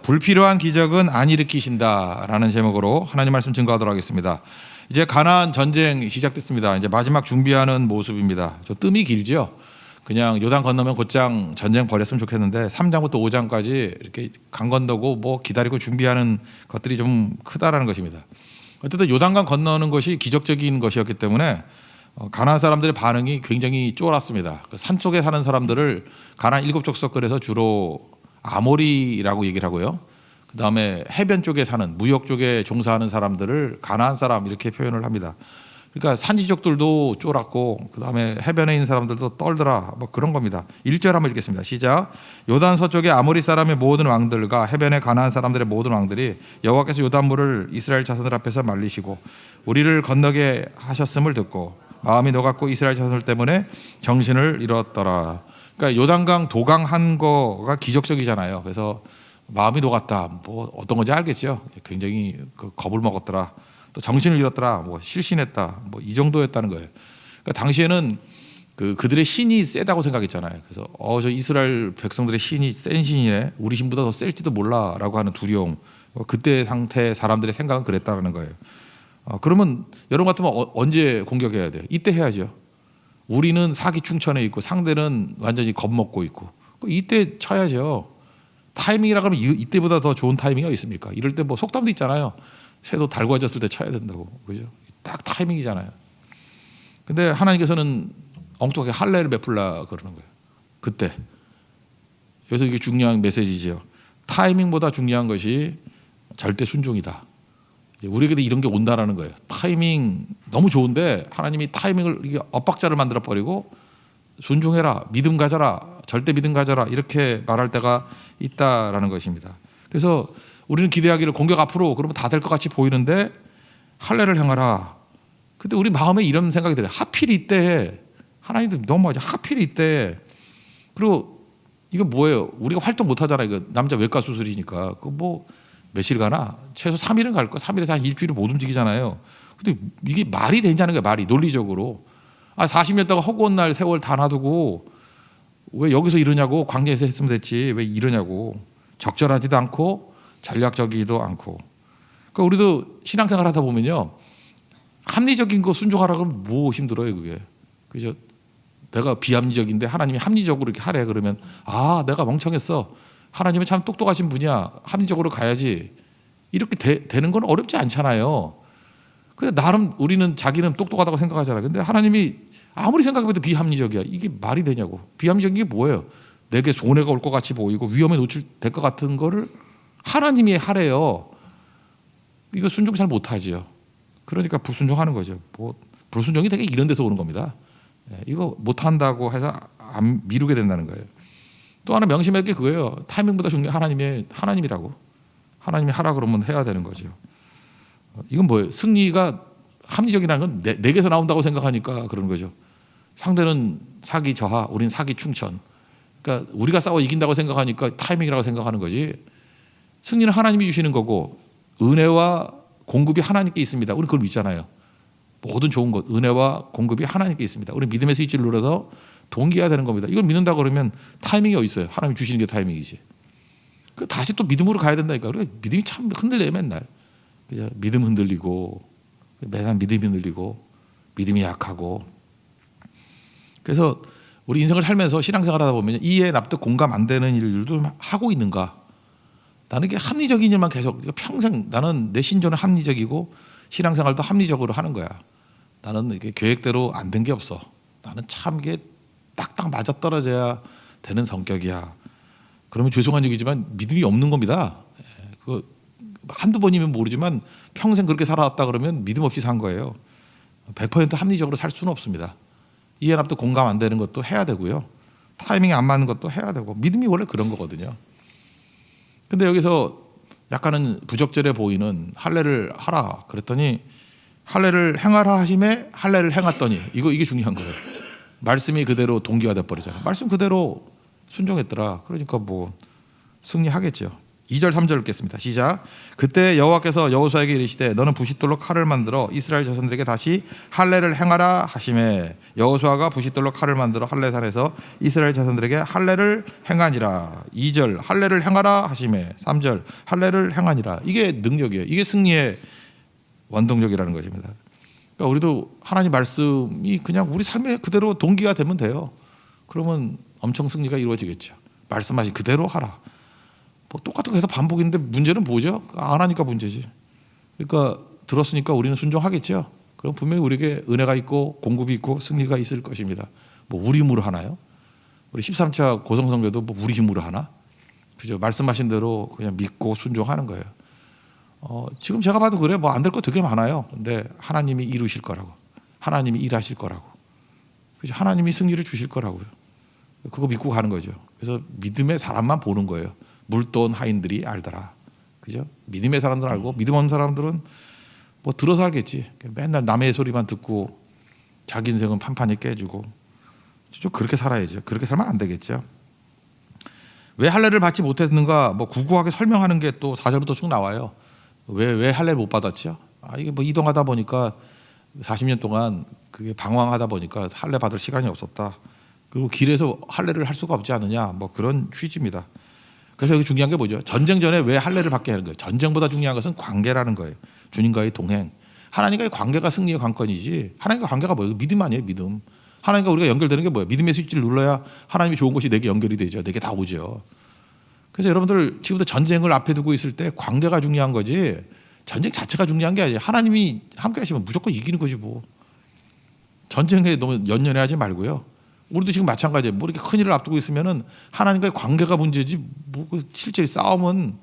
불필요한 기적은 안 일으키신다라는 제목으로 하나님 말씀 증거하도록 하겠습니다. 이제 가나안 전쟁 시작됐습니다. 이제 마지막 준비하는 모습입니다. 좀 뜸이 길죠. 그냥 요단 건너면 곧장 전쟁 벌였으면 좋겠는데 3장부터 5장까지 이렇게 강 건너고 뭐 기다리고 준비하는 것들이 좀 크다라는 것입니다. 어쨌든 요단강 건너는 것이 기적적인 것이었기 때문에 가나안 사람들의 반응이 굉장히 쫄았습니다. 산 속에 사는 사람들을 가나안 7족속들에서 주로 아모리라고 얘기를 하고요. 그 다음에 해변 쪽에 사는 무역 쪽에 종사하는 사람들을 가나안 사람 이렇게 표현을 합니다. 그러니까 산지족들도 쫄았고 그 다음에 해변에 있는 사람들도 떨더라 뭐 그런 겁니다. 1절 한번 읽겠습니다. 시작. 요단 서쪽의 아모리 사람의 모든 왕들과 해변의 가나안 사람들의 모든 왕들이 여호와께서 요단물을 이스라엘 자손들 앞에서 말리시고 우리를 건너게 하셨음을 듣고 마음이 녹았고 이스라엘 자손들 때문에 정신을 잃었더라. 그러니까 요단강 도강한 거가 기적적이잖아요. 그래서 마음이 녹았다. 뭐 어떤 건지 알겠죠. 굉장히 겁을 먹었더라. 또 정신을 잃었더라. 뭐 실신했다. 뭐 이 정도였다는 거예요. 그러니까 당시에는 그들의 신이 세다고 생각했잖아요. 그래서 저 이스라엘 백성들의 신이 센 신이네. 우리 신보다 더 셀지도 몰라라고 하는 두려움. 그때 상태 사람들의 생각은 그랬다는 거예요. 그러면 여러분 같으면 언제 공격해야 돼요? 이때 해야죠. 우리는 사기 충천에 있고 상대는 완전히 겁먹고 있고 이때 쳐야죠. 타이밍이라 그러면 이때보다 더 좋은 타이밍이 어디 있습니까? 이럴 때 뭐 속담도 있잖아요. 새도 달궈졌을 때 쳐야 된다고. 그죠? 딱 타이밍이잖아요. 근데 하나님께서는 엉뚱하게 할례를 베풀라 그러는 거예요. 그때. 그래서 이게 중요한 메시지죠. 타이밍보다 중요한 것이 절대 순종이다. 우리에게도 이런 게 온다라는 거예요. 타이밍 너무 좋은데 하나님이 타이밍을 이게 엇박자를 만들어 버리고 순종해라, 믿음 가져라, 절대 믿음 가져라 이렇게 말할 때가 있다라는 것입니다. 그래서 우리는 기대하기를 공격 앞으로 그러면 다 될 것 같이 보이는데 할례를 행하라. 근데 우리 마음에 이런 생각이 들어요. 하필 이때 하나님도 너무하죠. 하필 이때. 그리고 이거 뭐예요? 우리가 활동 못 하잖아요. 이거 남자 외과 수술이니까 그 뭐 며칠 가나 최소 3일은 갈 거. 3일에서 한 일주일을 못 움직이잖아요. 근데 이게 말이 되냐는 거예요. 말이 논리적으로. 40년 동안 허구한 날 세월 다 놔두고 왜 여기서 이러냐고. 광야에서 했으면 됐지 왜 이러냐고. 적절하지도 않고 전략적이지도 않고. 그러니까 우리도 신앙생활 하다 보면요, 합리적인 거 순종하라고 하면 뭐 힘들어요 그게. 그죠? 내가 비합리적인데 하나님이 합리적으로 이렇게 하래 그러면 내가 멍청했어. 하나님은 참 똑똑하신 분이야. 합리적으로 가야지. 이렇게 되는 건 어렵지 않잖아요. 근데 나름 우리는 자기는 똑똑하다고 생각하잖아요. 근데 하나님이 아무리 생각해도 비합리적이야. 이게 말이 되냐고. 비합리적인 게 뭐예요? 내게 손해가 올 것 같이 보이고 위험에 노출될 것 같은 거를 하나님이 하래요. 이거 순종 잘 못하지요. 그러니까 불순종하는 거죠. 뭐 불순종이 되게 이런 데서 오는 겁니다. 이거 못한다고 해서 안 미루게 된다는 거예요. 또 하나 명심할 게 그거예요. 타이밍보다 중요한 하나님이라고. 하나님이 하라 그러면 해야 되는 거죠. 이건 뭐예요? 승리가 합리적이라는 건 내게서 나온다고 생각하니까 그런 거죠. 상대는 사기 저하, 우린 사기 충천. 그러니까 우리가 싸워 이긴다고 생각하니까 타이밍이라고 생각하는 거지. 승리는 하나님이 주시는 거고 은혜와 공급이 하나님께 있습니다. 우리 그걸 믿잖아요. 모든 좋은 것, 은혜와 공급이 하나님께 있습니다. 우리 믿음의 스위치를 눌러서 동기해야 되는 겁니다. 이걸 믿는다고 그러면 타이밍이 어디 있어요? 하나님이 주시는 게 타이밍이지. 다시 또 믿음으로 가야 된다니까. 우리가 믿음이 참 흔들려요 맨날. 그냥 믿음 흔들리고 매달 믿음이 흔들리고 믿음이 약하고. 그래서 우리 인생을 살면서 신앙생활 하다 보면 이해 납득 공감 안 되는 일들도 하고 있는가. 나는 이게 합리적인 일만 계속 평생 나는 내 신조는 합리적이고 신앙생활도 합리적으로 하는 거야. 나는 이게 계획대로 안 된 게 없어. 나는 참 이게 딱딱 맞아떨어져야 되는 성격이야. 그러면 죄송한 얘기지만 믿음이 없는 겁니다. 그 한두 번이면 모르지만 평생 그렇게 살아왔다 그러면 믿음 없이 산 거예요. 100% 합리적으로 살 수는 없습니다. 이해 납득 공감 안 되는 것도 해야 되고요. 타이밍이 안 맞는 것도 해야 되고 믿음이 원래 그런 거거든요. 근데 여기서 약간은 부적절해 보이는 할례를 하라 그랬더니 할례를 행하라 하심에 할례를 행했더니 이게 중요한 거예요. 말씀이 그대로 동기화돼 버리잖아요. 말씀 그대로 순종했더라. 그러니까 뭐 승리하겠죠. 2절 3절 읽겠습니다. 시작. 그때 여호와께서 여호수아에게 이르시되 너는 부싯돌로 칼을 만들어 이스라엘 자손들에게 다시 할례를 행하라 하시매 여호수아가 부싯돌로 칼을 만들어 할례산에서 이스라엘 자손들에게 할례를 행하니라. 2절 할례를 행하라 하시매 3절 할례를 행하니라. 이게 능력이에요. 이게 승리의 원동력이라는 것입니다. 그러니까 우리도 하나님 말씀이 그냥 우리 삶에 그대로 동기가 되면 돼요. 그러면 엄청 승리가 이루어지겠죠. 말씀하신 그대로 하라. 뭐 똑같은 거 해서 반복인데 문제는 뭐죠? 안 하니까 문제지. 그러니까 들었으니까 우리는 순종하겠죠. 그럼 분명히 우리에게 은혜가 있고 공급이 있고 승리가 있을 것입니다. 뭐 우리 힘으로 하나요? 우리 13차 고성성교도 뭐 우리 힘으로 하나? 그죠? 말씀하신 대로 그냥 믿고 순종하는 거예요. 지금 제가 봐도 그래. 뭐 안 될 거 되게 많아요. 근데 하나님이 이루실 거라고. 하나님이 일하실 거라고. 그죠? 하나님이 승리를 주실 거라고요. 그거 믿고 가는 거죠. 그래서 믿음의 사람만 보는 거예요. 물돈 하인들이 알더라. 그죠? 믿음의 사람들은 알고 믿음 없는 사람들은 뭐 들어서 알겠지. 맨날 남의 소리만 듣고 자기 인생은 판판이 깨지고 좀 그렇게 살아야죠. 그렇게 살면 안 되겠죠. 왜 할례를 받지 못했는가 뭐 구구하게 설명하는 게 또 4절부터 쭉 나와요. 왜 할례를 못 받았죠? 이게 뭐 이동하다 보니까 40년 동안 그게 방황하다 보니까 할례 받을 시간이 없었다. 그리고 길에서 할례를 할 수가 없지 않느냐 뭐 그런 취지입니다. 그래서 여기 중요한 게 뭐죠? 전쟁 전에 왜 할례를 받게 하는 거예요? 전쟁보다 중요한 것은 관계라는 거예요. 주님과의 동행. 하나님과의 관계가 승리의 관건이지. 하나님과 관계가 뭐예요? 믿음 아니에요, 믿음. 하나님과 우리가 연결되는 게 뭐예요? 믿음의 스위치를 눌러야 하나님이 좋은 것이 내게 연결이 되죠. 내게 다 오죠. 그래서 여러분들 지금부터 전쟁을 앞에 두고 있을 때 관계가 중요한 거지 전쟁 자체가 중요한 게 아니에요. 하나님이 함께 하시면 무조건 이기는 거지 뭐. 전쟁에 너무 연연해하지 말고요. 우리도 지금 마찬가지예요. 뭐 이렇게 큰 일을 앞두고 있으면은 하나님과의 관계가 문제지 뭐 실제 싸움은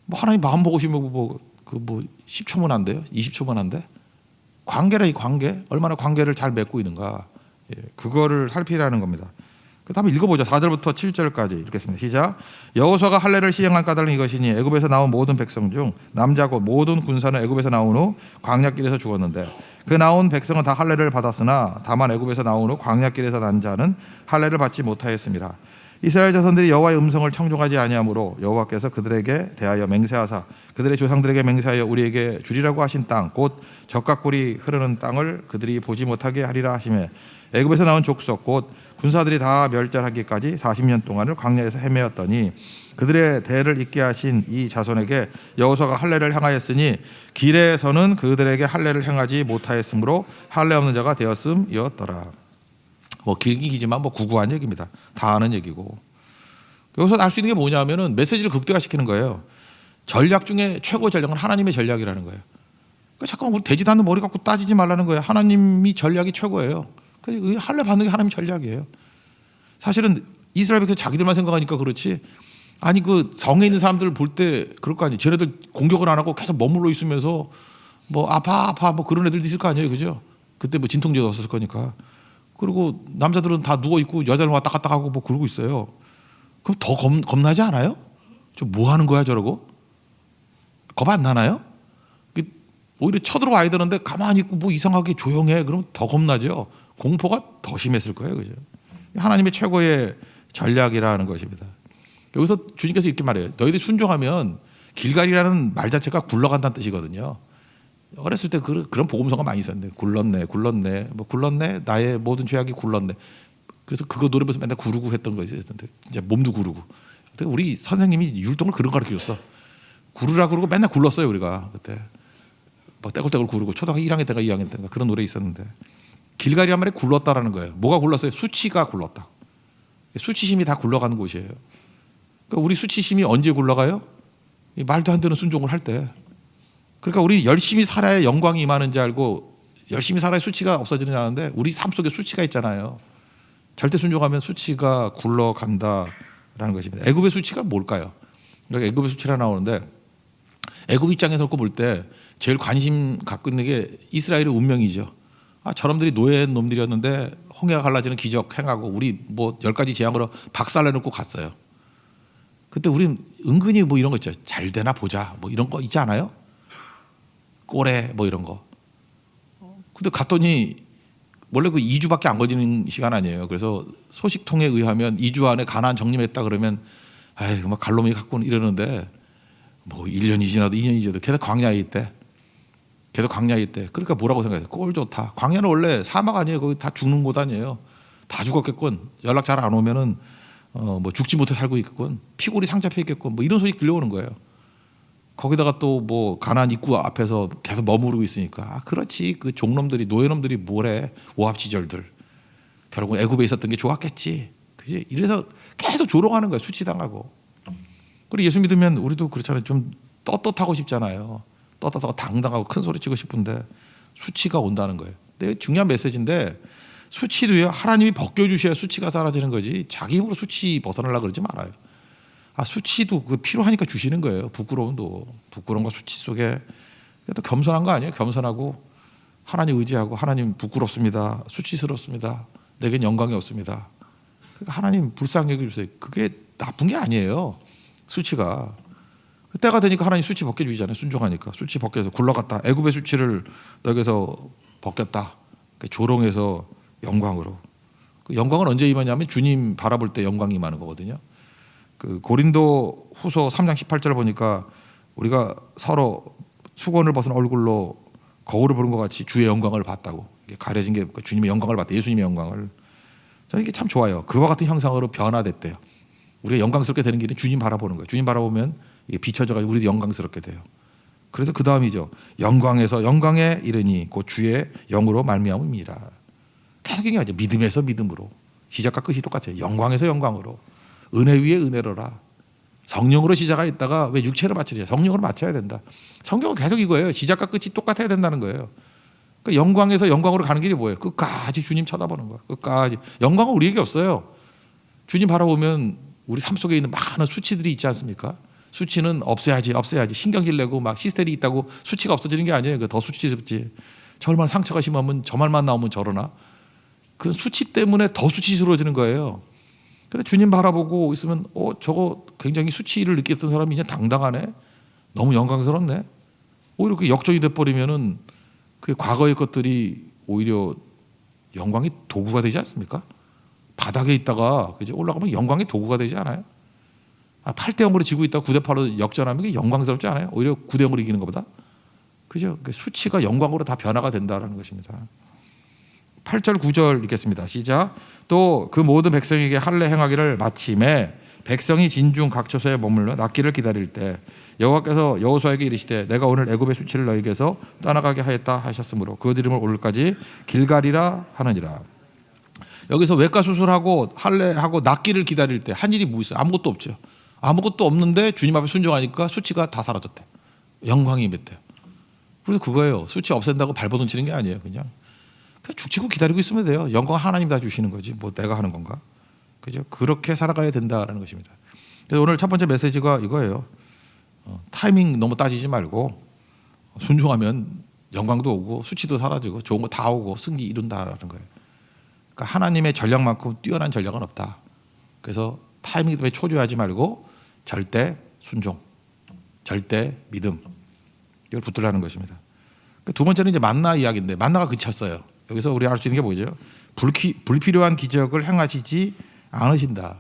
뭐 하나님 마음 보고 싶으면 뭐 10초면 안 돼요? 20초면 안 돼? 관계라 이 관계 얼마나 관계를 잘 맺고 있는가 그거를 살피라는 겁니다. 한번 읽어보죠. 4절부터 7절까지 읽겠습니다. 시작. 여호수아가 할례를 시행한 까닭은 이것이니 애굽에서 나온 모든 백성 중 남자 곧 모든 군사는 애굽에서 나온 후 광야길에서 죽었는데 그 나온 백성은 다 할례를 받았으나 다만 애굽에서 나온 후 광야길에서 난 자는 할례를 받지 못하였습니다. 이스라엘 자손들이 여호와의 음성을 청종하지 아니하므로 여호와께서 그들에게 대하여 맹세하사 그들의 조상들에게 맹세하여 우리에게 주리라고 하신 땅 곧 젖과 꿀이 흐르는 땅을 그들이 보지 못하게 하리라 하시매 애굽에서 나온 족속 곧 군사들이 다 멸절하기까지 40년 동안을 광야에서 헤매었더니 그들의 대를 잇게 하신 이 자손에게 여호수아가 할례를 행하였으니 길에서는 그들에게 할례를 행하지 못하였으므로 할례 없는 자가 되었음이었더라. 뭐 길긴 기지만 뭐 구구한 얘기입니다. 다 아는 얘기고. 여기서 알 수 있는 게 뭐냐면은 메시지를 극대화시키는 거예요. 전략 중에 최고 전략은 하나님의 전략이라는 거예요. 그러니까 잠깐만 우리 되지도 않는 머리 갖고 따지지 말라는 거예요. 하나님이 전략이 최고예요. 할례 받는 게 하나님의 전략이에요. 사실은 이스라엘 백성 자기들만 생각하니까 그렇지. 아니 그 성에 있는 사람들 볼 때 그럴 거 아니에요. 쟤네들 공격을 안 하고 계속 머물러 있으면서 뭐 아파 뭐 그런 애들도 있을 거 아니에요, 그죠? 그때 뭐 진통제도 없었을 거니까. 그리고 남자들은 다 누워 있고 여자는 왔다 갔다 하고 뭐 그러고 있어요. 그럼 더 겁나지 않아요? 저 뭐 하는 거야 저러고? 겁 안 나나요? 오히려 쳐들어와야 되는데 가만히 있고 뭐 이상하게 조용해. 그러면 더 겁나죠. 공포가 더 심했을 거예요, 그죠? 하나님의 최고의 전략이라는 것입니다. 여기서 주님께서 이렇게 말해요. 너희들이 순종하면 길갈이라는 말 자체가 굴러간다는 뜻이거든요. 어렸을 때 그런 복음서가 많이 있었는데 굴렀네 뭐 굴렀네 나의 모든 죄악이 굴렀네. 그래서 그거 노래 부르면서 맨날 구르고 했던 거 있었는데 이제 몸도 구르고. 우리 선생님이 율동을 그런 거 가르쳐줬어. 구르라 그러고 맨날 굴렀어요 우리가 그때. 뭐 떼굴떼굴 구르고 초등학교 1학년 때가 2학년 때가 그런 노래 있었는데 길갈이란 말에 굴렀다라는 거예요. 뭐가 굴렀어요? 수치가 굴렀다. 수치심이 다 굴러가는 곳이에요. 그러니까 우리 수치심이 언제 굴러가요? 말도 안 되는 순종을 할 때. 그러니까 우리 열심히 살아야 영광이 임하는지 알고 열심히 살아야 수치가 없어지는 줄 아는데 우리 삶 속에 수치가 있잖아요. 절대 순종하면 수치가 굴러간다라는 것입니다. 애굽의 수치가 뭘까요? 여기 애굽의 수치라 나오는데 애굽 입장에서 놓고 볼 때 제일 관심 갖고 있는 게 이스라엘의 운명이죠. 저놈들이 노예인 놈들이었는데 홍해가 갈라지는 기적 행하고 우리 뭐 10가지 재앙으로 박살내놓고 갔어요. 그때 우린 은근히 뭐 이런 거 있죠. 잘 되나 보자 뭐 이런 거 있지 않아요? 꼬래 뭐 이런 거. 근데 갔더니 원래 그 2주밖에 안 걸리는 시간 아니에요. 그래서 소식통에 의하면 2주 안에 가나안 정림했다 그러면 아이 막 갈놈이 갖고 이러는데 뭐 1년이 지나도 2년이 지나도 계속 광야에 있대. 계속 광야에 있대. 그러니까 뭐라고 생각해? 꼴 좋다. 광야는 원래 사막 아니에요. 거기 다 죽는 곳 아니에요. 다 죽었겠군. 연락 잘 안 오면은 뭐 죽지 못해 살고 있겠군. 피골이 상잡혀 있겠군. 뭐 이런 소리 들려오는 거예요. 거기다가 또 뭐 가나안 입구 앞에서 계속 머무르고 있으니까 아 그렇지 그 종놈들이 노예놈들이 뭐래 오합지졸들 결국 애굽에 있었던 게 좋았겠지. 그지? 이래서 계속 조롱하는 거예요. 수치당하고. 그리고 예수 믿으면 우리도 그렇잖아요. 좀 떳떳하고 싶잖아요. 떳떳하고 당당하고 큰 소리 치고 싶은데 수치가 온다는 거예요. 근데 중요한 메시지인데 수치도요. 하나님이 벗겨주셔야 수치가 사라지는 거지 자기 힘으로 수치 벗어나려고 그러지 말아요. 아 수치도 그 필요하니까 주시는 거예요. 부끄러움도 부끄러움과 수치 속에 또 겸손한 거 아니에요. 겸손하고 하나님 의지하고 하나님 부끄럽습니다. 수치스럽습니다. 내겐 영광이 없습니다. 그러니까 하나님 불쌍히 여겨주세요. 그게 나쁜 게 아니에요. 수치가 때가 되니까 하나님 수치 벗겨주시잖아요. 순종하니까 수치 벗겨서 굴러갔다. 애굽의 수치를 너에게서 벗겼다. 조롱해서 영광으로. 그 영광은 언제 임하냐면 주님 바라볼 때 영광이 임하는 거거든요. 그 고린도 후서 3장 18절 보니까 우리가 서로 수건을 벗은 얼굴로 거울을 보는 것 같이 주의 영광을 봤다고. 이게 가려진 게 주님의 영광을 봤다. 예수님의 영광을. 저는 이게 참 좋아요. 그와 같은 형상으로 변화됐대요. 우리가 영광스럽게 되는 길은 주님 바라보는 거예요. 주님 바라보면 이게 비춰져가지고 우리도 영광스럽게 돼요. 그래서 그 다음이죠. 영광에서 영광에 이르니 곧 주의 영으로 말미암음이라. 계속 얘기하죠. 믿음에서 믿음으로. 시작과 끝이 똑같아요. 영광에서 영광으로. 은혜 위에 은혜로라. 성령으로 시작하 있다가 왜 육체로 맞추냐. 성령으로 맞춰야 된다. 성경은 계속 이거예요. 시작과 끝이 똑같아야 된다는 거예요. 그러니까 영광에서 영광으로 가는 길이 뭐예요? 끝까지 주님 쳐다보는 거예요. 끝까지. 영광은 우리에게 없어요. 주님 바라보면 우리 삶 속에 있는 많은 수치들이 있지 않습니까? 수치는 없애야지 신경질 내고 막 히스테리 있다고 수치가 없어지는 게 아니에요. 더 수치스럽지. 저 얼마나 상처가 심하면 저 말만 나오면 저러나. 그 수치 때문에 더 수치스러워지는 거예요. 그래서 주님 바라보고 있으면 저거 굉장히 수치를 느꼈던 사람이 이제 당당하네. 너무 영광스럽네. 오히려 그 역전이 돼버리면은 그 과거의 것들이 오히려 영광의 도구가 되지 않습니까? 바닥에 있다가 그죠? 올라가면 영광의 도구가 되지 않아요? 8대 0으로 지고 있다가 9대 8로 역전하면 이게 영광스럽지 않아요? 오히려 9대 0으로 이기는 것보다. 그죠? 수치가 영광으로 다 변화가 된다는 것입니다. 8절 9절 읽겠습니다. 시작. 또 그 모든 백성에게 할례 행하기를 마침에 백성이 진중 각 처소에 머물러 낫기를 기다릴 때 여호와께서 여호수아에게 이르시되 내가 오늘 애굽의 수치를 너에게서 떠나가게 하였다 하셨으므로 그 이름을 오늘까지 길갈이라 하느니라. 여기서 외과 수술하고 할례하고 낫기를 기다릴 때 한 일이 뭐 있어요? 아무것도 없죠. 아무것도 없는데 주님 앞에 순종하니까 수치가 다 사라졌대. 영광이 임했대요. 그래서 그거예요. 수치 없앤다고 발버둥 치는 게 아니에요. 그냥 죽치고 기다리고 있으면 돼요. 영광 하나님 다 주시는 거지. 뭐 내가 하는 건가? 그죠? 그렇게 살아가야 된다라는 것입니다. 그래서 오늘 첫 번째 메시지가 이거예요. 타이밍 너무 따지지 말고 순종하면 영광도 오고 수치도 사라지고 좋은 거 다 오고 승리 이룬다라는 거예요. 그러니까 하나님의 전략만큼 뛰어난 전략은 없다. 그래서 타이밍 때문에 초조하지 말고 절대 순종, 절대 믿음 이걸 붙들라는 것입니다. 두 번째는 이제 만나 이야기인데 만나가 그쳤어요. 여기서 우리 알 수 있는 게 뭐죠? 불필요한 기적을 행하시지 않으신다.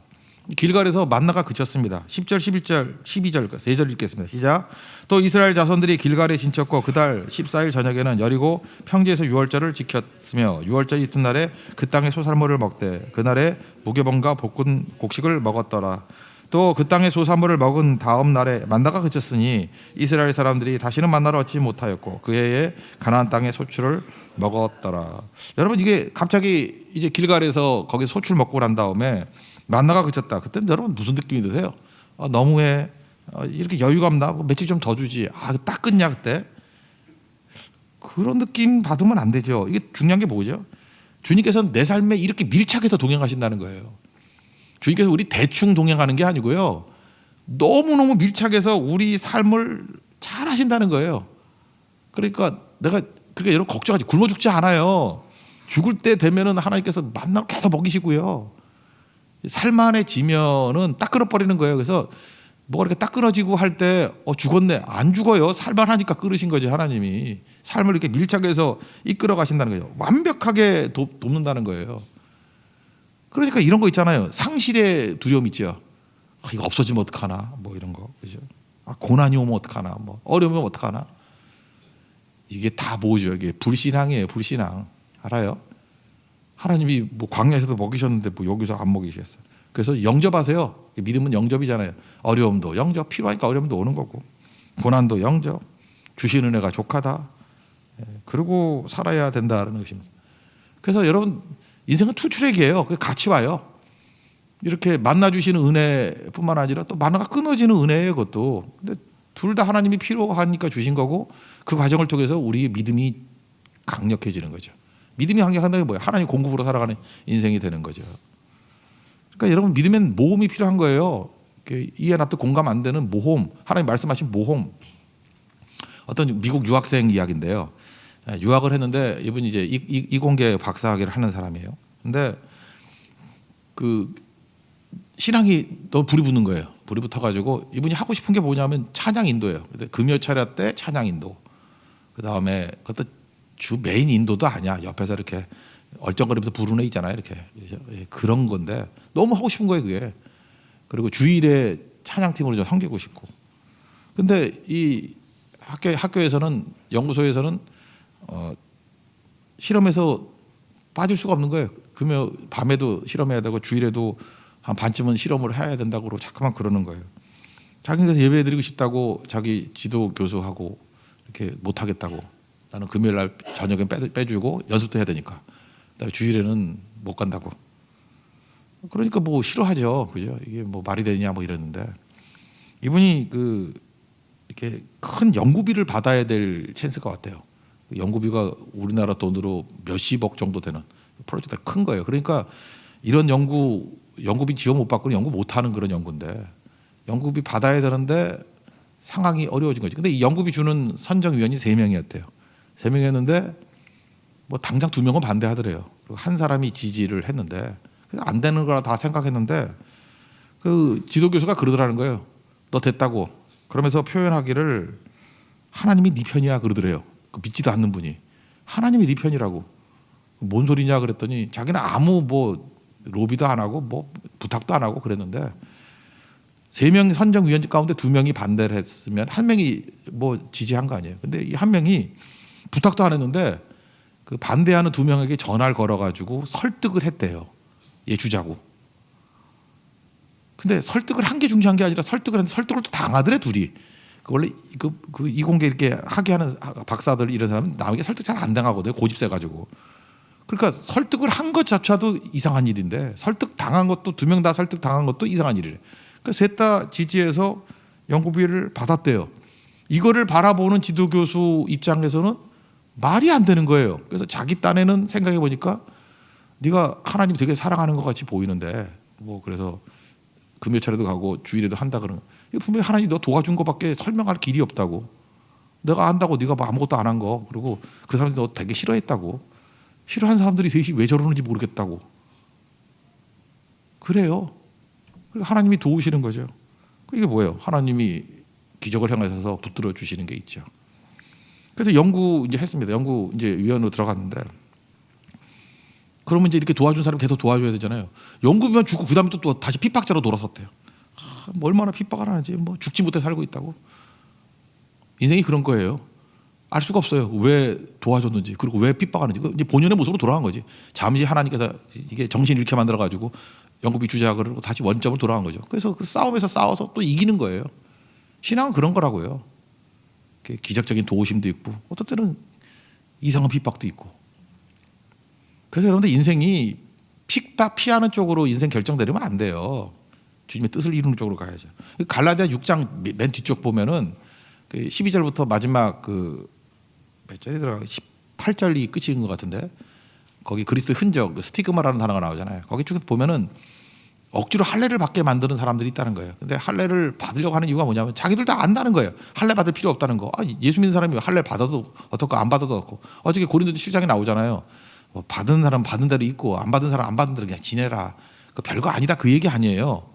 길갈에서 만나가 그쳤습니다. 10절, 11절, 12절, 세 절 읽겠습니다. 시작. 또 이스라엘 자손들이 길갈에 진쳤고 그달 14일 저녁에는 여리고 평지에서 유월절을 지켰으며 유월절 이튿날에 그 땅의 소산물을 먹되 그날에 무교병과 볶은 곡식을 먹었더라. 또 그 땅의 소산물을 먹은 다음 날에 만나가 그쳤으니 이스라엘 사람들이 다시는 만나를 얻지 못하였고 그 해에 가나안 땅의 소출을 먹었더라. 여러분 이게 갑자기 이제 길갈에서 거기 소출 먹고 난 다음에 만나가 그쳤다. 그때는 여러분 무슨 느낌이 드세요? 너무해. 이렇게 여유감 나. 며칠 좀 더 주지. 딱 끝냐 그때. 그런 느낌 받으면 안 되죠. 이게 중요한 게 뭐죠? 주님께서는 내 삶에 이렇게 밀착해서 동행하신다는 거예요. 주님께서 우리 대충 동행하는 게 아니고요. 너무너무 밀착해서 우리 삶을 잘 하신다는 거예요. 그러니까 여러분 걱정하지. 굶어 죽지 않아요. 죽을 때 되면은 하나님께서 만나 계속 먹이시고요. 살만해지면은 딱 끊어버리는 거예요. 그래서 뭐가 이렇게 딱 끊어지고 할 때 죽었네. 안 죽어요. 살만하니까 끊으신 거지 하나님이. 삶을 이렇게 밀착해서 이끌어 가신다는 거예요. 완벽하게 돕는다는 거예요. 그러니까 이런 거 있잖아요. 상실의 두려움 있죠. 이거 없어지면 어떡하나 뭐 이런 거. 그죠? 고난이 오면 어떡하나, 뭐 어려움이 오면 어떡하나. 이게 다 뭐죠? 이게 불신앙이에요. 불신앙. 알아요? 하나님이 뭐 광야에서도 먹이셨는데 뭐 여기서 안 먹이셨어요. 그래서 영접하세요. 믿음은 영접이잖아요. 어려움도 영접, 필요하니까 어려움도 오는 거고, 고난도 영접, 주신 은혜가 족하다. 그리고 살아야 된다는 것입니다. 그래서 여러분 인생은 투트랙이에요. 같이 와요. 이렇게 만나주시는 은혜뿐만 아니라 또 만나가 끊어지는 은혜예요. 그것도. 근데 둘 다 하나님이 필요하니까 주신 거고, 그 과정을 통해서 우리의 믿음이 강력해지는 거죠. 믿음이 강력한다는 게 뭐예요? 하나님 공급으로 살아가는 인생이 되는 거죠. 그러니까 여러분 믿음엔 모험이 필요한 거예요. 이해 나도 공감 안 되는 모험, 하나님 말씀하신 모험. 어떤 미국 유학생 이야기인데요. 유학을 했는데 이분이 이제 이공계 박사학위를 하는 사람이에요. 근데 그 신앙이 너무 불이 붙는 거예요. 불이 붙어가지고 이분이 하고 싶은 게 뭐냐면 찬양 인도예요. 근데 금요 차례 때 찬양 인도. 그 다음에 그것도 주 메인 인도도 아니야. 옆에서 이렇게 얼쩡거리면서 부르는 애 있잖아요. 이렇게 그런 건데 너무 하고 싶은 거예요, 그게. 그리고 주일에 찬양팀으로 좀 섬기고 싶고. 근데 이 학교에서는, 연구소에서는 실험에서 빠질 수가 없는 거예요. 금요 밤에도 실험해야 되고 주일에도 한 반쯤은 실험을 해야 된다고 자꾸만 그러는 거예요. 자기가 예배드리고 싶다고 자기 지도 교수하고 이렇게 못 하겠다고. 나는 금요일 날 저녁엔 빼주고 연습도 해야 되니까. 그다음에 주일에는 못 간다고. 그러니까 뭐 싫어하죠, 그죠? 이게 뭐 말이 되냐 뭐 이랬는데, 이분이 이렇게 큰 연구비를 받아야 될 찬스가 왔대요. 연구비가 우리나라 돈으로 몇십억 정도 되는 프로젝트가 큰 거예요. 그러니까 이런 연구비 지원 못 받고는 연구 못 하는 그런 연구인데, 연구비 받아야 되는데 상황이 어려워진 거지. 근데 이 연구비 주는 선정위원이 3명이었대요. 3명이었는데 뭐 당장 2명은 반대하더래요. 그리고 한 사람이 지지를 했는데, 안 되는 거라 다 생각했는데 그 지도교수가 그러더라는 거예요. 너 됐다고. 그러면서 표현하기를 하나님이 네 편이야 그러더래요. 믿지도 않는 분이. 하나님이 네 편이라고. 뭔 소리냐 그랬더니 자기는 아무 뭐 로비도 안 하고 뭐 부탁도 안 하고 그랬는데, 3명 선정위원 가운데 2명이 반대를 했으면 1명이 뭐 지지한 거 아니에요. 근데 이 1명이 부탁도 안 했는데 그 반대하는 2명에게 전화를 걸어가지고 설득을 했대요. 얘 주자고. 근데 설득을 한 게 중요한 게 아니라 설득을 또 당하더래, 둘이. 원래 그 이공계 이렇게 하게 하는 박사들 이런 사람은 남에게 설득 잘 안 당하거든요. 고집 세가지고. 그러니까 설득을 한 것 자체도 이상한 일인데, 설득 당한 것도, 2명 다 설득 당한 것도 이상한 일이래. 그러니까 셋 다 지지해서 연구비를 받았대요. 이거를 바라보는 지도교수 입장에서는 말이 안 되는 거예요. 그래서 자기 딴에는 생각해 보니까 네가 하나님 되게 사랑하는 것 같이 보이는데, 뭐 그래서 금요 차례도 가고 주일에도 한다 그러는. 분명히 하나님 너 도와준 것밖에 설명할 길이 없다고. 내가 안다고 네가 뭐 아무것도 안 한 거. 그리고 그 사람들이 너 되게 싫어했다고. 싫어하는 사람들이 셋이 왜 저러는지 모르겠다고. 그래요. 그리고 하나님이 도우시는 거죠. 이게 뭐예요? 하나님이 기적을 행하셔서 붙들어 주시는 게 있죠. 그래서 연구 이제 했습니다. 연구 이제 위원으로 들어갔는데, 그러면 이제 이렇게 도와준 사람 계속 도와줘야 되잖아요. 연구비만 주고 그 다음에 또 다시 핍박자로 돌아섰대요. 뭐 얼마나 핍박을 하는지, 뭐 죽지 못해 살고 있다고. 인생이 그런 거예요. 알 수가 없어요. 왜 도와줬는지, 그리고 왜 핍박하는지. 이제 본연의 모습으로 돌아간 거지. 잠시 하나님께서 이게 정신 잃게 만들어가지고 연구비 주자 그러고 다시 원점으로 돌아간 거죠. 그래서 그 싸움에서 싸워서 또 이기는 거예요. 신앙은 그런 거라고요. 기적적인 도우심도 있고, 어떤 때는 이상한 핍박도 있고. 그래서 여러분들 인생이 핍박 피하는 쪽으로 인생 결정되려면 안 돼요. 주님의 뜻을 이루는 쪽으로 가야죠. 갈라디아 6장 맨 뒤쪽 보면은 12절부터 마지막 몇 절이 들어가 18절이 끝인 것 같은데, 거기 그리스도의 흔적, 스티그마라는 단어가 나오잖아요. 거기 쭉 보면은 억지로 할례를 받게 만드는 사람들이 있다는 거예요. 근데 할례를 받으려고 하는 이유가 뭐냐면 자기들 다 안다는 거예요. 할례 받을 필요 없다는 거. 예수 믿는 사람이 할례 받아도 어떻고 안 받아도 어떻고. 어저께 고린도 7장에 나오잖아요. 받은 사람 받은 대로 있고 안 받은 사람 안 받은 대로 그냥 지내라. 별거 아니다 그 얘기 아니에요.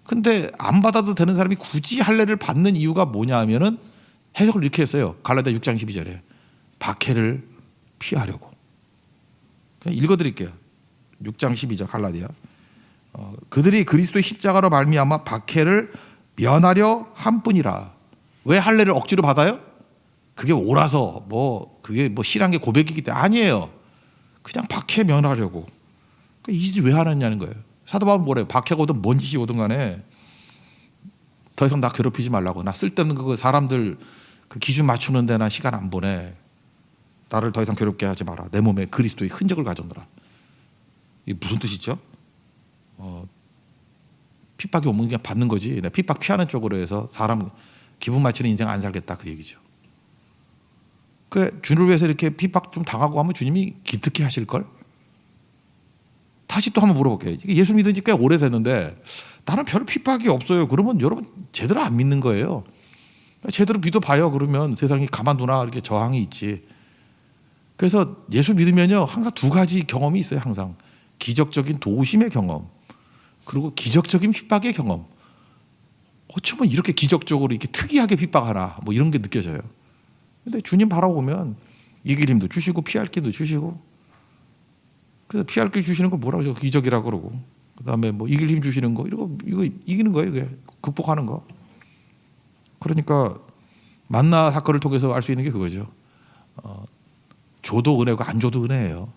근데 안 받아도 되는 사람이 굳이 할례를 받는 이유가 뭐냐 하면은 해석을 이렇게 했어요. 갈라디아 6장 12절에 박해를 피하려고. 그냥 읽어드릴게요. 6장 12절 갈라디아. 그들이 그리스도의 십자가로 말미암아 박해를 면하려 함뿐이라. 왜 할례를 억지로 받아요? 그게 옳아서 그게 신앙의 고백이기 때문에 아니에요. 그냥 박해 면하려고. 이 짓을 왜 하느냐는 거예요. 사도 바울은 뭐래요? 박해가 오든 뭔 짓이 오든 간에 더 이상 나 괴롭히지 말라고. 나 쓸데없는 그거 사람들 그 기준 맞추는 데나 시간 안 보내. 나를 더 이상 괴롭게 하지 마라. 내 몸에 그리스도의 흔적을 가져놓으라. 이게 무슨 뜻이죠? 핍박이 오면 그냥 받는 거지. 핍박 피하는 쪽으로 해서 사람 기분 맞추는 인생 안 살겠다 그 얘기죠. 그 주를 위해서 이렇게 핍박 좀 당하고 하면 주님이 기특해 하실 걸? 다시 또 한번 물어볼게요. 예수 믿은 지 꽤 오래됐는데 나는 별 핍박이 없어요. 그러면 여러분 제대로 안 믿는 거예요. 제대로 믿어봐요. 그러면 세상이 가만두나 이렇게 저항이 있지. 그래서 예수 믿으면요 항상 두 가지 경험이 있어요. 항상 기적적인 도우심의 경험, 그리고 기적적인 핍박의 경험. 어쩌면 이렇게 기적적으로 이렇게 특이하게 핍박하나 이런 게 느껴져요. 근데 주님 바라보면 이길 힘도 주시고 피할 길도 주시고, 그래서 피할 길 주시는 거 뭐라고 하죠? 기적이라고 그러고, 그다음에 이길 힘 주시는 거 이거 이기는 거예요. 이게 극복하는 거. 그러니까 만나 사건을 통해서 알 수 있는 게 그거죠. 줘도 은혜고 안 줘도 은혜예요.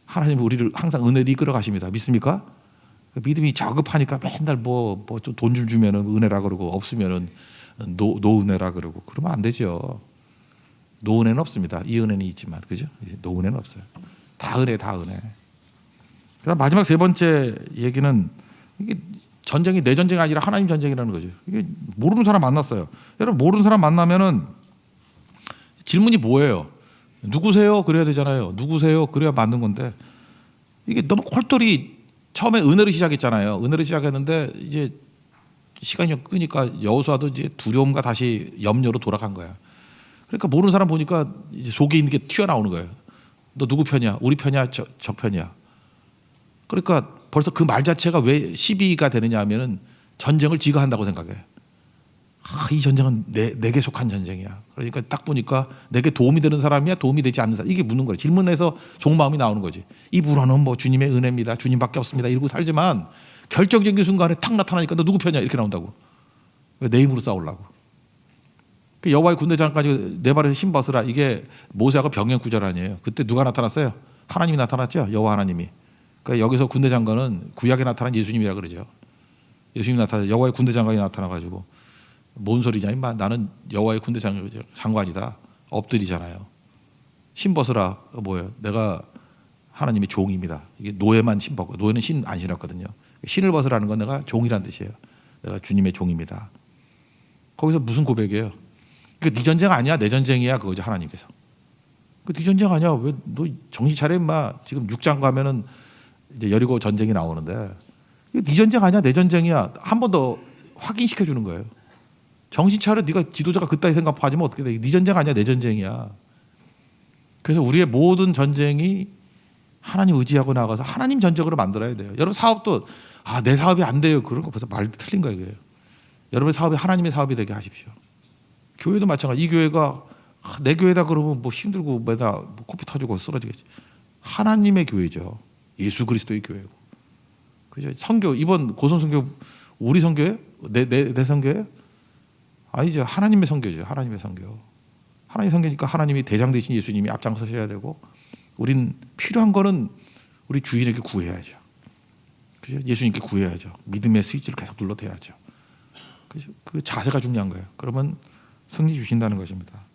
하나님은 우리를 항상 은혜로 이끌어 가십니다. 믿습니까? 믿음이 저급하니까 맨날 돈 좀 주면은 은혜라 그러고 없으면은 노은혜라 그러고 그러면 안 되죠. 노은혜는 없습니다. 이 은혜는 있지만, 그죠? 노은혜는 없어요. 다 은혜, 다 은혜. 그다음 마지막 세 번째 얘기는 이게 전쟁이 내 전쟁이 아니라 하나님 전쟁이라는 거죠. 이게 모르는 사람 만났어요. 여러분 모르는 사람 만나면은 질문이 뭐예요? 누구세요? 그래야 되잖아요. 누구세요? 그래야 맞는 건데 이게 너무 콜돌이 처음에 은혜로 시작했잖아요. 은혜로 시작했는데 이제 시간이 끄니까 여호수아도 이제 두려움과 다시 염려로 돌아간 거야. 그러니까 모르는 사람 보니까 이제 속에 있는 게 튀어나오는 거예요. 너 누구 편이야? 우리 편이야? 저 편이야? 그러니까 벌써 그 말 자체가 왜 시비가 되느냐 하면은 전쟁을 지가 한다고 생각해. 이 전쟁은 내게 속한 전쟁이야. 그러니까 딱 보니까 내게 도움이 되는 사람이야? 도움이 되지 않는 사람? 이게 묻는 거예요. 질문에서 속마음이 나오는 거지. 입으로는 주님의 은혜입니다. 주님밖에 없습니다. 이러고 살지만 결정적인 순간에 탁 나타나니까 너 누구 편이야? 이렇게 나온다고. 왜 내 힘으로 싸우려고. 그 여호와의 군대장까지 내 발에서 신 벗으라. 이게 모세하고 병행 구절 아니에요. 그때 누가 나타났어요? 하나님이 나타났죠. 여호와 하나님이. 그러니까 여기서 군대장관은 구약에 나타난 예수님이라 그러죠. 예수님이 나타나 여호와의 군대장관이 나타나가지고 뭔 소리냐 임마, 나는 여호와의 군대 장관이다. 엎드리잖아요. 신 벗으라. 뭐예요? 내가 하나님의 종입니다. 이게 노예만 신 벗고, 노예는 신 안 신었거든요. 신을 벗으라는 건 내가 종이란 뜻이에요. 내가 주님의 종입니다. 거기서 무슨 고백이에요? 네 전쟁 아니야, 내 전쟁이야, 그거죠. 하나님께서. 네 전쟁 아니야. 왜 너 정신 차려 임마. 지금 6장 가면은 이제 여리고 전쟁이 나오는데 네 전쟁 아니야, 내 전쟁이야. 한 번 더 확인시켜 주는 거예요. 정신 차려. 네가 지도자가 그따위 생각하지면 어떻게 돼? 네 전쟁 아니야, 내 전쟁이야. 그래서 우리의 모든 전쟁이 하나님 의지하고 나가서 하나님 전쟁으로 만들어야 돼요. 여러분 사업도 내 사업이 안 돼요. 그런 거 벌써 말 틀린 거예요. 이게. 여러분의 사업이 하나님의 사업이 되게 하십시오. 교회도 마찬가지. 이 교회가 내 교회다 그러면 힘들고 매다 코피 터지고 쓰러지겠지. 하나님의 교회죠. 예수 그리스도의 교회고. 그죠? 선교 이번 고선 선교 우리 선교예요? 내 선교예요? 아니죠. 하나님의 선교죠. 하나님의 선교. 하나님의 선교니까 하나님이 대장 되신 예수님이 앞장서셔야 되고, 우린 필요한 거는 우리 주인에게 구해야죠. 그죠? 예수님께 구해야죠. 믿음의 스위치를 계속 눌러대야죠. 그죠? 그 자세가 중요한 거예요. 그러면 승리 주신다는 것입니다.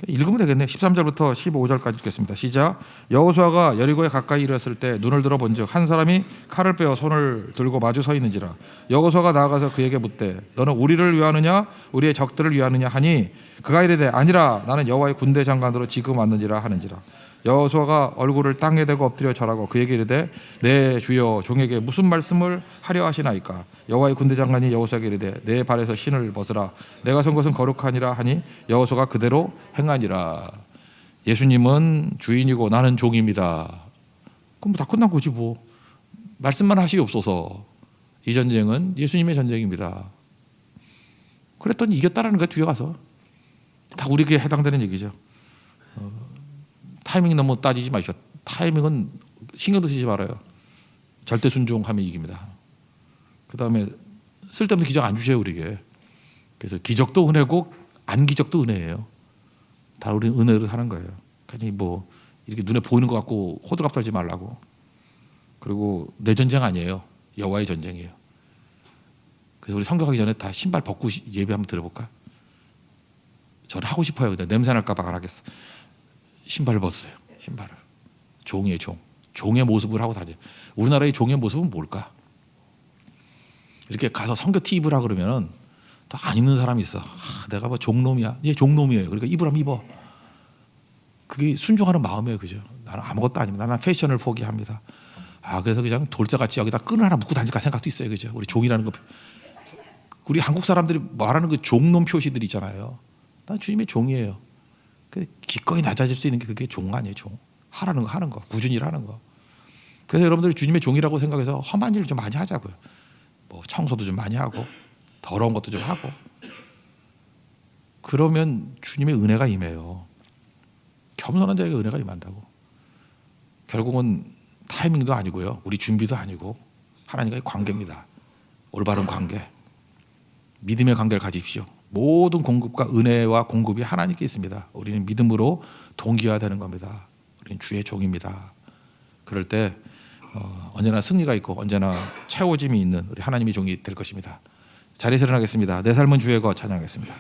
읽으면 되겠네. 13절부터 15절까지 읽겠습니다. 시작. 여호수아가 여리고에 가까이 이르렀을 때 눈을 들어 본즉 한 사람이 칼을 빼어 손을 들고 마주 서 있는지라. 여호수아가 나아가서 그에게 묻되 너는 우리를 위하느냐 우리의 적들을 위하느냐 하니 그가 이르되 아니라 나는 여호와의 군대 장관으로 지금 왔는지라 하는지라. 여호수아가 얼굴을 땅에 대고 엎드려 절하고 그에게 이르되 내 주여 종에게 무슨 말씀을 하려 하시나이까. 여호와의 군대 장관이 여호수아에게 이르되 내 발에서 신을 벗으라. 내가 선 것은 거룩하니라 하니 여호수아가 그대로 행하니라. 예수님은 주인이고 나는 종입니다. 그럼 다 끝난 거지 뭐. 말씀만 하시옵소서. 이 전쟁은 예수님의 전쟁입니다. 그랬더니 이겼다라는 거야. 뒤에 가서 다 우리에게 해당되는 얘기죠. 타이밍 너무 따지지 마십시오. 타이밍은 신경도 쓰지 말아요. 절대 순종하면 이깁니다. 그 다음에 쓸데없는 기적 안 주세요 우리에게. 그래서 기적도 은혜고 안 기적도 은혜예요. 다 우리는 은혜로 사는 거예요. 그러니 뭐 이렇게 눈에 보이는 것 같고 호들갑 떨지 말라고. 그리고 내 전쟁 아니에요. 여호와의 전쟁이에요. 그래서 우리 성경하기 전에 다 신발 벗고 예배 한번 들어볼까? 저는 하고 싶어요. 근데 냄새 날까 봐 안 하겠어. 신발을 벗으세요. 신발을. 종이에요, 종. 종의 모습을 하고 다녀요. 우리나라의 종의 모습은 뭘까? 이렇게 가서 선교 티 입으라 그러면은 또 안 입는 사람이 있어. 내가 뭐 종놈이야. 얘 종놈이에요. 그러니까 입으라면 입어. 그게 순종하는 마음이에요, 그죠? 나는 아무것도 아닙니다. 나는 패션을 포기합니다. 그래서 그냥 돌쇠같이 여기다 끈을 하나 묶고 다닐까 생각도 있어요, 그죠? 우리 종이라는 거. 우리 한국 사람들이 말하는 그 종놈 표시들 있잖아요. 난 주님의 종이에요. 기꺼이 낮아질 수 있는 게 그게 종 아니에요, 종. 하라는 거 하는 거, 꾸준히 하는 거. 그래서 여러분들이 주님의 종이라고 생각해서 험한 일을 좀 많이 하자고요. 뭐 청소도 좀 많이 하고 더러운 것도 좀 하고. 그러면 주님의 은혜가 임해요. 겸손한 자에게 은혜가 임한다고. 결국은 타이밍도 아니고요. 우리 준비도 아니고 하나님과의 관계입니다. 올바른 관계. 믿음의 관계를 가지십시오. 모든 공급과 은혜와 공급이 하나님께 있습니다. 우리는 믿음으로 동기화되는 겁니다. 우리는 주의 종입니다. 그럴 때 언제나 승리가 있고 언제나 채워짐이 있는 우리 하나님의 종이 될 것입니다. 자리에서 일어나겠습니다. 내 삶은 주의 것 찬양하겠습니다.